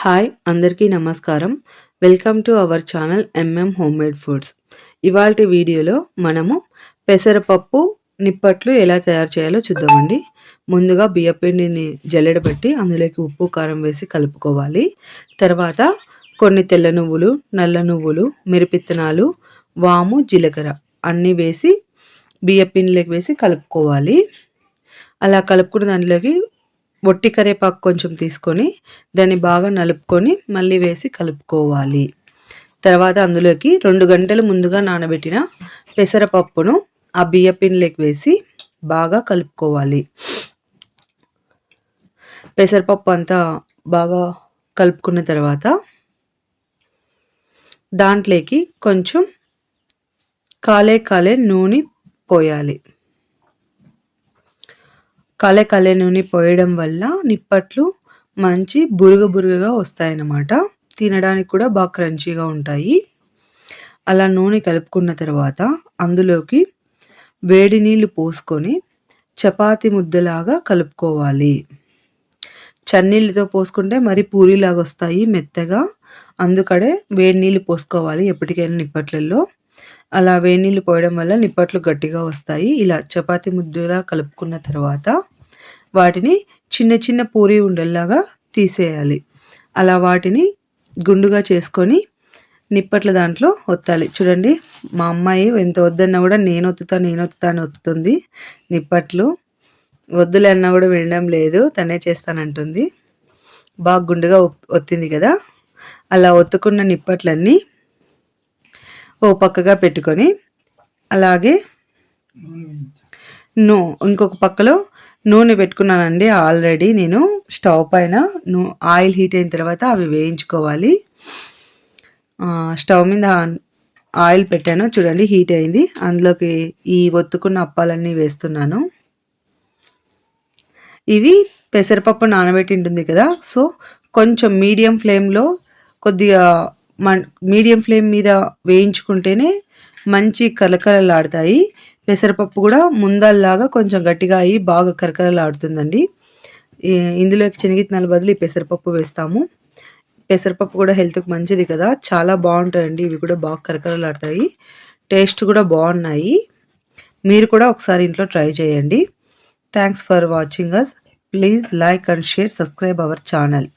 Hi అందరికీ నమస్కారం. Welcome to our channel homemade foods. ఇవాల్టి వీడియోలో మనము పెసరపప్పు నిప్పట్లు ఎలా తయారు చేయాలో చూద్దామండి. ముందుగా బియ్యపిండిని జల్లెడబట్టి అందులోకి ఉప్పు కారం వేసి కలుపుకోవాలి. తర్వాత కొన్ని తెల్ల నువ్వులు, నల్ల నువ్వులు, మిరపిత్తనాలు, వాము, జీలకర్ర అన్నీ వేసి బియ్యపిండిలోకి వేసి కలుపుకోవాలి. అలా కలుపుకున్న దాంట్లోకి ఒట్టి కరివేపాకు కొంచెం తీసుకొని దాన్ని బాగా నలుపుకొని మళ్ళీ వేసి కలుపుకోవాలి. తర్వాత అందులోకి 2 గంటలు ముందుగా నానబెట్టిన పెసరపప్పును ఆ బియ్యపిండిలోకి వేసి బాగా కలుపుకోవాలి. పెసరపప్పు అంతా బాగా కలుపుకున్న తర్వాత దాంట్లోకి కొంచెం కాలే నూనె పోయాలి. కాలే నూనె పోయడం వల్ల నిప్పట్లు మంచి బురుగగా వస్తాయన్నమాట. తినడానికి కూడా బాగా క్రంచీగా ఉంటాయి. అలా నూనె కలుపుకున్న తర్వాత అందులోకి వేడి నీళ్ళు పోసుకొని చపాతీ ముద్దలాగా కలుపుకోవాలి. చన్నీళ్ళతో పోసుకుంటే మరి పూరీలాగా వస్తాయి మెత్తగా. అందుకనే వేడి నీళ్ళు పోసుకోవాలి ఎప్పటికైనా నిప్పట్లలో. అలా వేడి నీళ్ళు పోయడం వల్ల నిప్పట్లు గట్టిగా వస్తాయి. ఇలా చపాతీ ముద్దలా కలుపుకున్న తర్వాత వాటిని చిన్న పూరీ ఉండల్లాగా తీసేయాలి. అలా వాటిని గుండుగా చేసుకొని నిప్పట్ల దాంట్లో ఒత్తాలి. చూడండి, మా అమ్మాయి ఎంత వద్దన్నా కూడా నేను ఒత్తుతా అని ఒత్తుతుంది. నిప్పట్లు వద్దులే అన్నా కూడా వినడం లేదు, తనే చేస్తానంటుంది. బాగా గుండుగా ఒత్తింది కదా. అలా ఒత్తుకున్న నిప్పట్లన్నీ ఓ పక్కగా పెట్టుకొని అలాగే ఇంకొక పక్కలో నూనె పెట్టుకున్నానండి. ఆల్రెడీ నేను స్టవ్ పైన ఆయిల్ హీట్ అయిన తర్వాత అవి వేయించుకోవాలి. స్టవ్ మీద ఆయిల్ పెట్టాను, చూడండి హీట్ అయింది. అందులోకి ఈ ఒత్తుకున్న అప్పాలన్నీ వేస్తున్నాను. ఇవి పెసరపప్పు నానబెట్టి ఉంటుంది కదా, సో కొంచెం మీడియం ఫ్లేమ్లో కొద్దిగా మీడియం ఫ్లేమ్ మీద వేయించుకుంటేనే మంచి కలకలలాడతాయి. పెసరపప్పు కూడా ముందల్లాగా కొంచెం గట్టిగా అయ్యి బాగా కరకరలాడుతుందండి. ఇందులోకి శనగిత్తనాల బదులు ఈ పెసరపప్పు వేస్తాము. పెసరపప్పు కూడా హెల్త్కి మంచిది కదా, చాలా బాగుంటాయండి. ఇవి కూడా బాగా కరకరలాడతాయి, టేస్ట్ కూడా బాగున్నాయి. మీరు కూడా ఒకసారి ఇంట్లో ట్రై చేయండి. Thanks for watching us. Please like and share, subscribe our channel.